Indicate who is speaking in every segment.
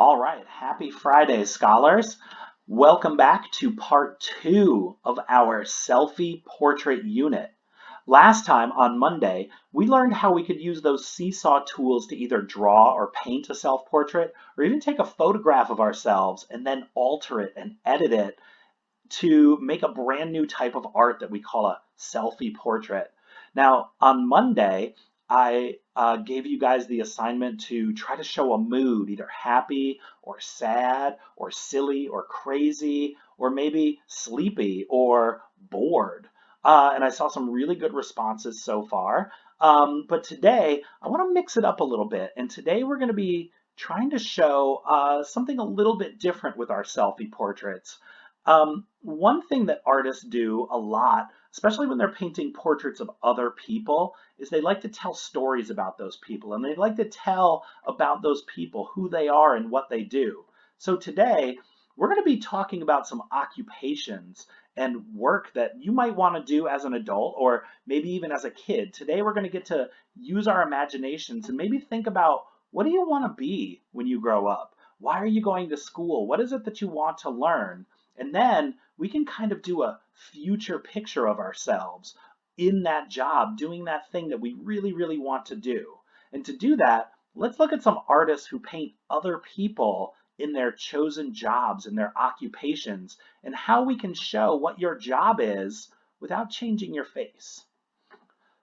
Speaker 1: All right, happy Friday, scholars. Welcome back to part two of our selfie portrait unit. Last time on Monday, we learned how we could use those seesaw tools to either draw or paint a self portrait, or even take a photograph of ourselves and then alter it and edit it to make a brand new type of art that we call a selfie portrait. Now, on Monday, I gave you guys the assignment to try to show a mood, either happy or sad or silly or crazy or maybe sleepy or bored. And I saw some really good responses so far. But today, I want to mix it up a little bit. And today, we're going to be trying to show something a little bit different with our selfie portraits. One thing that artists do a lot, especially when they're painting portraits of other people, is they like to tell stories about those people and they like to tell about those people, who they are and what they do. So today, we're going to be talking about some occupations and work that you might want to do as an adult or maybe even as a kid. Today, we're going to get to use our imaginations and maybe think about what do you want to be when you grow up? Why are you going to school? What is it that you want to learn? And then we can kind of do a future picture of ourselves in that job, doing that thing that we really, really want to do. And to do that, let's look at some artists who paint other people in their chosen jobs and their occupations and how we can show what your job is without changing your face.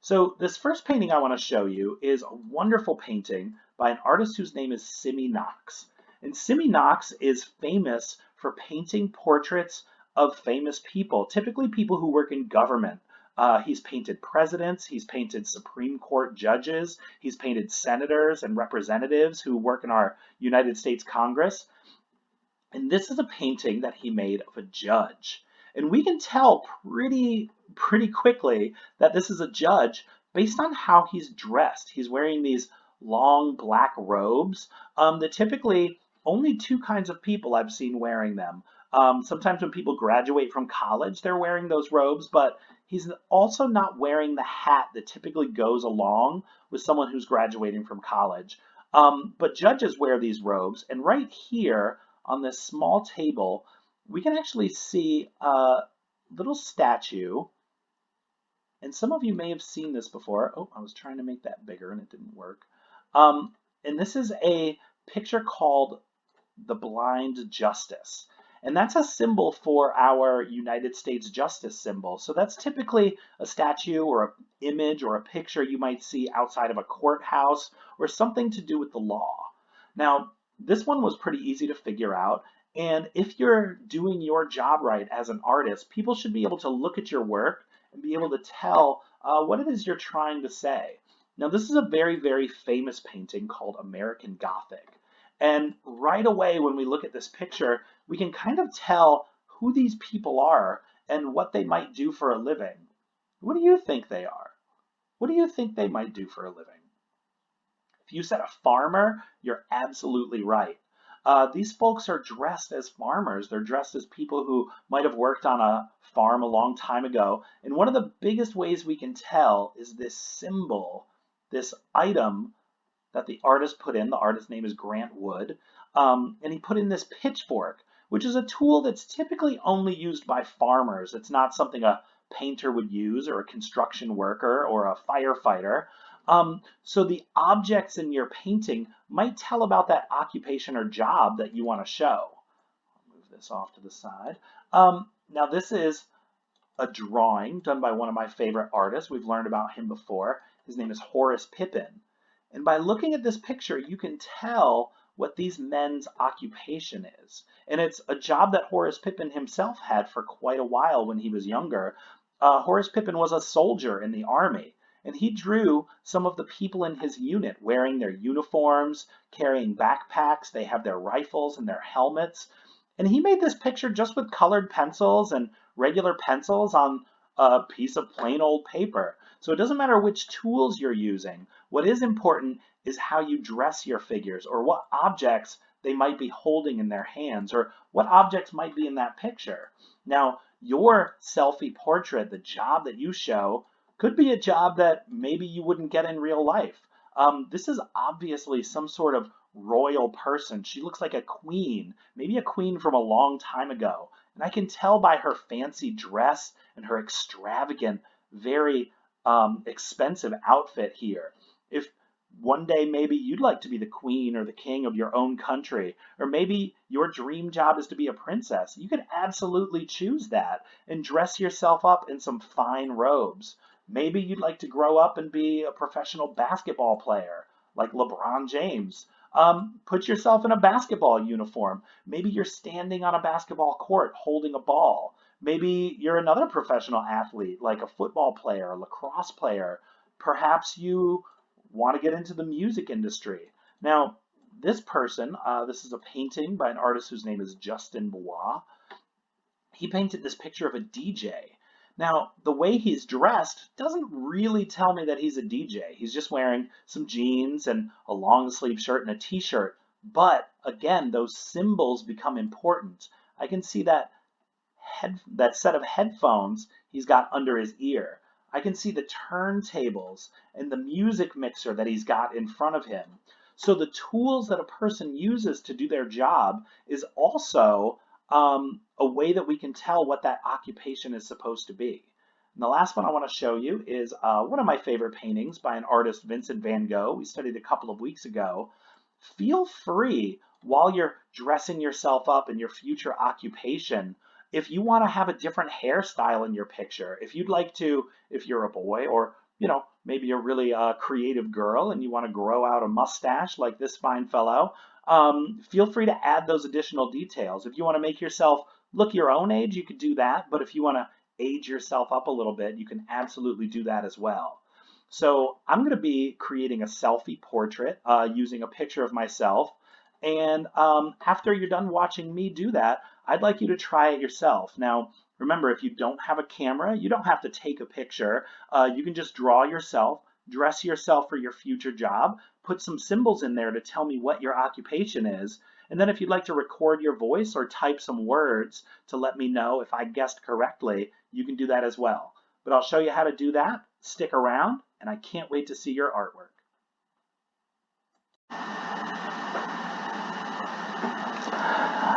Speaker 1: So this first painting I want to show you is a wonderful painting by an artist whose name is Simi Knox. And Simi Knox is famous for painting portraits of famous people, typically people who work in government. He's painted presidents, he's painted Supreme Court judges, he's painted senators and representatives who work in our United States Congress. And this is a painting that he made of a judge. And we can tell pretty quickly that this is a judge based on how he's dressed. He's wearing these long black robes that typically only two kinds of people I've seen wearing them. Sometimes when people graduate from college, they're wearing those robes, but he's also not wearing the hat that typically goes along with someone who's graduating from college. But judges wear these robes, and right here on this small table, we can actually see a little statue. And some of you may have seen this before. Oh, I was trying to make that bigger and it didn't work. And this is a picture called the Blind Justice. And that's a symbol for our United States Justice symbol. So that's typically a statue or an image or a picture you might see outside of a courthouse or something to do with the law. Now, this one was pretty easy to figure out. And if you're doing your job right as an artist, people should be able to look at your work and be able to tell what it is you're trying to say. Now, this is a very, very famous painting called American Gothic. And right away, when we look at this picture, we can kind of tell who these people are and what they might do for a living. What do you think they are? What do you think they might do for a living? If you said a farmer, you're absolutely right. These folks are dressed as farmers. They're dressed as people who might have worked on a farm a long time ago. And one of the biggest ways we can tell is this symbol, this item that the artist put in. The artist's name is Grant Wood. And he put in this pitchfork, which is a tool that's typically only used by farmers. It's not something a painter would use or a construction worker or a firefighter. So the objects in your painting might tell about that occupation or job that you want to show. I'll move this off to the side. Now this is a drawing done by one of my favorite artists. We've learned about him before. His name is Horace Pippin. And by looking at this picture, you can tell what these men's occupation is. And it's a job that Horace Pippin himself had for quite a while when he was younger. Horace Pippin was a soldier in the army. And he drew some of the people in his unit wearing their uniforms, carrying backpacks. They have their rifles and their helmets. And he made this picture just with colored pencils and regular pencils on a piece of plain old paper. So it doesn't matter which tools you're using. What is important is how you dress your figures or what objects they might be holding in their hands or what objects might be in that picture. Now, your selfie portrait, the job that you show, could be a job that maybe you wouldn't get in real life. This is obviously some sort of royal person. She looks like a queen, maybe a queen from a long time ago. And I can tell by her fancy dress and her extravagant, very expensive outfit here. If one day maybe you'd like to be the queen or the king of your own country, or maybe your dream job is to be a princess, you can absolutely choose that and dress yourself up in some fine robes. Maybe you'd like to grow up and be a professional basketball player like LeBron James. Put yourself in a basketball uniform. Maybe you're standing on a basketball court holding a ball. Maybe you're another professional athlete like a football player, a lacrosse player. Perhaps you want to get into the music industry. Now, this person, this is a painting by an artist whose name is Justin Bois. He painted this picture of a DJ. Now, the way he's dressed doesn't really tell me that he's a DJ. He's just wearing some jeans and a long sleeve shirt and a t-shirt. But again, those symbols become important. I can see that set of headphones he's got under his ear. I can see the turntables and the music mixer that he's got in front of him. So the tools that a person uses to do their job is also a way that we can tell what that occupation is supposed to be. And the last one I want to show you is one of my favorite paintings by an artist, Vincent Van Gogh. We studied a couple of weeks ago. Feel free while you're dressing yourself up in your future occupation, if you want to have a different hairstyle in your picture, if you'd like to, if you're a boy, or maybe you're really a creative girl and you want to grow out a mustache like this fine fellow, feel free to add those additional details. If you want to make yourself look your own age, you could do that. But if you want to age yourself up a little bit, you can absolutely do that as well. So I'm going to be creating a selfie portrait using a picture of myself. And after you're done watching me do that, I'd like you to try it yourself. Now, remember, if you don't have a camera, you don't have to take a picture. You can just draw yourself, dress yourself for your future job, put some symbols in there to tell me what your occupation is. And then if you'd like to record your voice or type some words to let me know if I guessed correctly, you can do that as well. But I'll show you how to do that. Stick around, and I can't wait to see your artwork.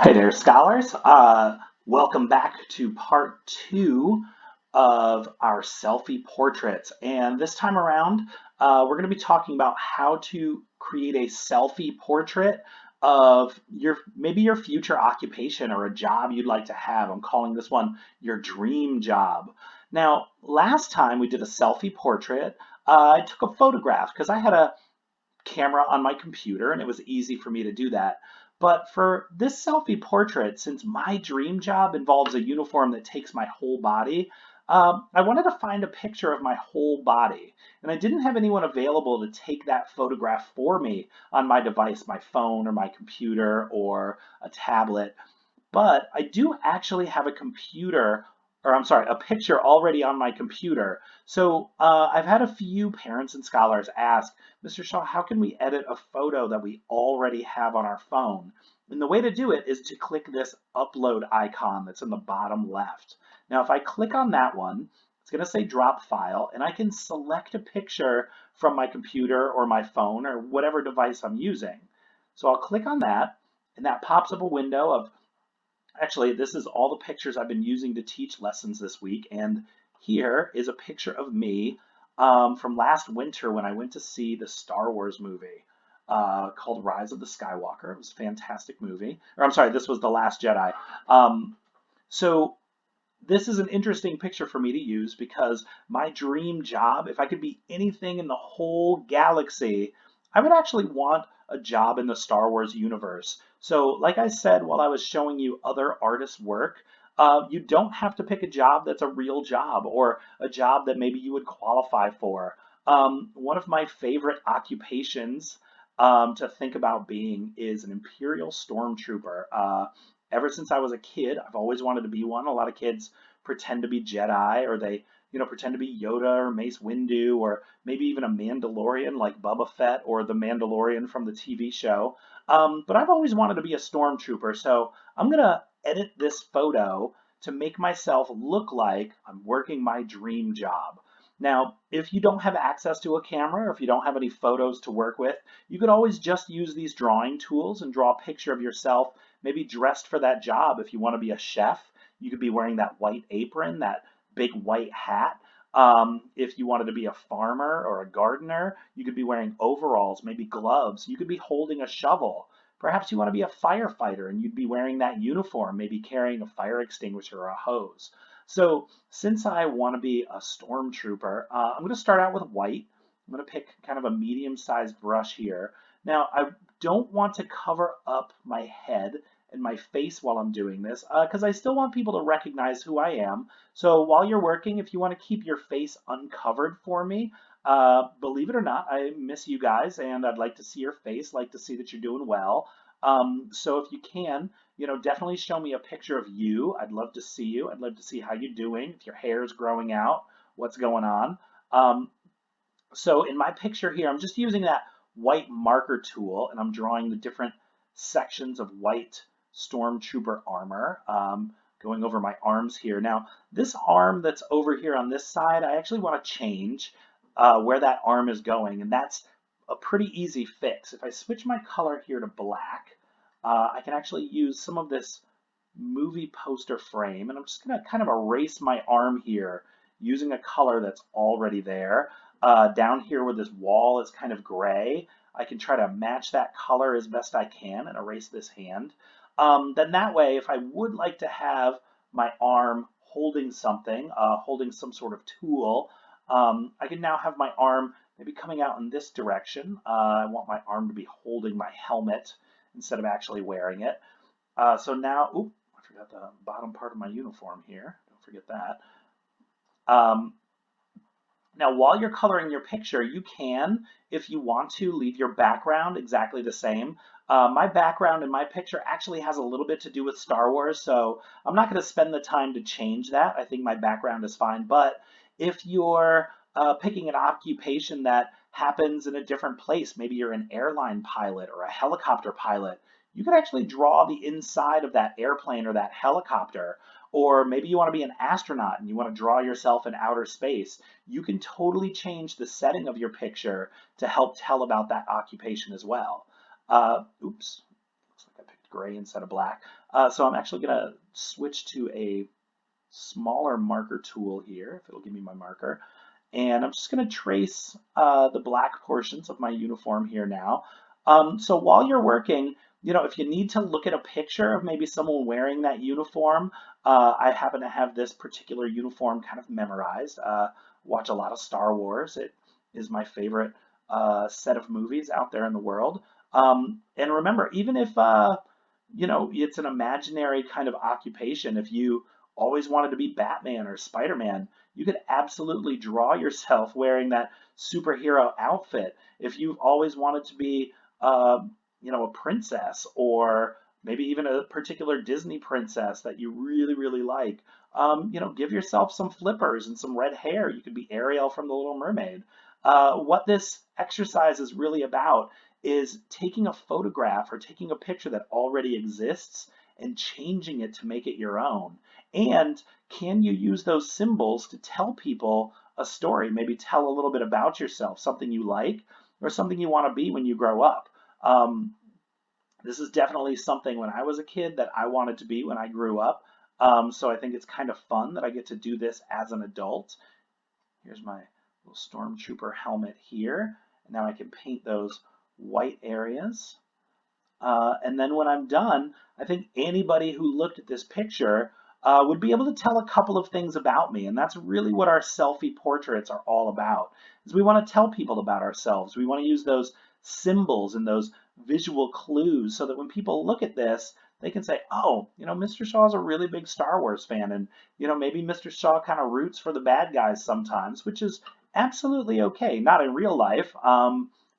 Speaker 1: Hey there, scholars. Welcome back to part 2 of our selfie portraits. And this time around, we're going to be talking about how to create a selfie portrait of maybe your future occupation or a job you'd like to have. I'm calling this one your dream job. Now, last time we did a selfie portrait, I took a photograph because I had a camera on my computer and it was easy for me to do that. But for this selfie portrait, since my dream job involves a uniform that takes my whole body, I wanted to find a picture of my whole body. And I didn't have anyone available to take that photograph for me on my device, my phone or my computer or a tablet. But I do actually have a picture already on my computer. So I've had a few parents and scholars ask, Mr. Shaw, how can we edit a photo that we already have on our phone? And the way to do it is to click this upload icon that's in the bottom left. Now, if I click on that one, it's going to say drop file, and I can select a picture from my computer or my phone or whatever device I'm using. So I'll click on that, and that pops up a window of, actually, this is all the pictures I've been using to teach lessons this week, and here is a picture of me from last winter when I went to see the Star Wars movie called Rise of the Skywalker. It was a fantastic movie. Or I'm sorry, this was The Last Jedi. So this is an interesting picture for me to use because my dream job, if I could be anything in the whole galaxy, I would actually want a job in the Star Wars universe. So like I said while I was showing you other artists' work, you don't have to pick a job that's a real job or a job that maybe you would qualify for. One of my favorite occupations to think about being is an Imperial Stormtrooper. Ever since I was a kid, I've always wanted to be one. A lot of kids pretend to be Jedi, or they pretend to be Yoda or Mace Windu, or maybe even a Mandalorian like Boba Fett or the Mandalorian from the TV show. But I've always wanted to be a Stormtrooper, so I'm going to edit this photo to make myself look like I'm working my dream job. Now, if you don't have access to a camera or if you don't have any photos to work with, you could always just use these drawing tools and draw a picture of yourself, maybe dressed for that job. If you want to be a chef, you could be wearing that white apron, that big white hat. If you wanted to be a farmer or a gardener, you could be wearing overalls, maybe gloves. You could be holding a shovel. Perhaps you want to be a firefighter and you'd be wearing that uniform, maybe carrying a fire extinguisher or a hose. So since I want to be a stormtrooper, I'm going to start out with white. I'm going to pick kind of a medium-sized brush here. Now, I don't want to cover up my head and my face while I'm doing this because I still want people to recognize who I am. So while you're working, if you want to keep your face uncovered for me, believe it or not, I miss you guys and I'd like to see your face, like to see that you're doing well. So if you can, definitely show me a picture of you. I'd love to see you. I'd love to see how you're doing, if your hair is growing out, what's going on. Um, so in my picture here, I'm just using that white marker tool and I'm drawing the different sections of white stormtrooper armor, going over my arms here. Now, this arm that's over here on this side, I actually want to change where that arm is going, and that's a pretty easy fix. If I switch my color here to black, I can actually use some of this movie poster frame, and I'm just going to kind of erase my arm here using a color that's already there. Down here where this wall is kind of gray, I can try to match that color as best I can and erase this hand. Then that way, if I would like to have my arm holding something, holding some sort of tool, I can now have my arm maybe coming out in this direction. I want my arm to be holding my helmet instead of actually wearing it. So now, oop, I forgot the bottom part of my uniform here. Don't forget that. Um, Now, while you're coloring your picture, you can, if you want to, leave your background exactly the same. My background in my picture actually has a little bit to do with Star Wars, so I'm not going to spend the time to change that. I think my background is fine. But if you're picking an occupation that happens in a different place, maybe you're an airline pilot or a helicopter pilot, you could actually draw the inside of that airplane or that helicopter. Or maybe you want to be an astronaut and you want to draw yourself in outer space. You can totally change the setting of your picture to help tell about that occupation as well. Oops, looks like I picked gray instead of black. So I'm actually going to switch to a smaller marker tool here, if it'll give me my marker. And I'm just going to trace the black portions of my uniform here now. So while you're working, if you need to look at a picture of maybe someone wearing that uniform, I happen to have this particular uniform kind of memorized. Watch a lot of Star Wars. It is my favorite set of movies out there in the world. And remember, even if it's an imaginary kind of occupation, if you always wanted to be Batman or Spider-Man, you could absolutely draw yourself wearing that superhero outfit. If you've always wanted to be, a princess or maybe even a particular Disney princess that you really, really like, give yourself some flippers and some red hair. You could be Ariel from The Little Mermaid. What this exercise is really about is taking a photograph or taking a picture that already exists and changing it to make it your own. And can you use those symbols to tell people a story? Maybe tell a little bit about yourself, something you like or something you want to be when you grow up. This is definitely something when I was a kid that I wanted to be when I grew up. So I think it's kind of fun that I get to do this as an adult. Here's my little Stormtrooper helmet here. And now I can paint those white areas. And then when I'm done, I think anybody who looked at this picture would be able to tell a couple of things about me. And that's really what our selfie portraits are all about, is we want to tell people about ourselves. We want to use those symbols and those visual clues so that when people look at this, they can say, oh, Mr. Shaw's a really big Star Wars fan. And, maybe Mr. Shaw kind of roots for the bad guys sometimes, which is absolutely okay. Not in real life,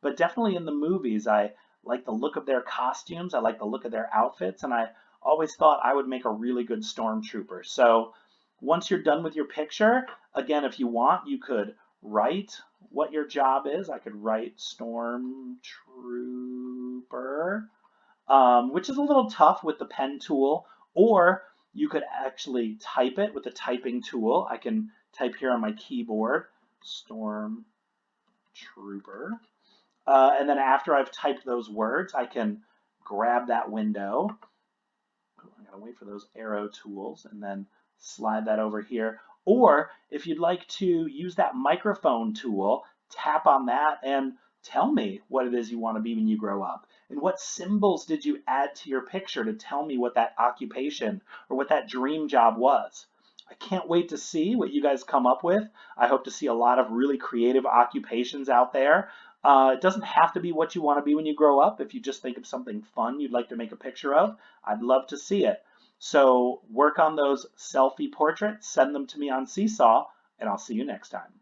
Speaker 1: but definitely in the movies. I like the look of their costumes. I like the look of their outfits. And I always thought I would make a really good stormtrooper. So once you're done with your picture, again, if you want, you could write what your job is. I could write Stormtrooper, which is a little tough with the pen tool, or you could actually type it with the typing tool. I can type here on my keyboard, Stormtrooper. And then after I've typed those words, I can grab that window. I'm going to wait for those arrow tools and then slide that over here. Or if you'd like to use that microphone tool, tap on that and tell me what it is you want to be when you grow up. And what symbols did you add to your picture to tell me what that occupation or what that dream job was? I can't wait to see what you guys come up with. I hope to see a lot of really creative occupations out there. It doesn't have to be what you want to be when you grow up. If you just think of something fun you'd like to make a picture of, I'd love to see it. So work on those selfie portraits, send them to me on Seesaw, and I'll see you next time.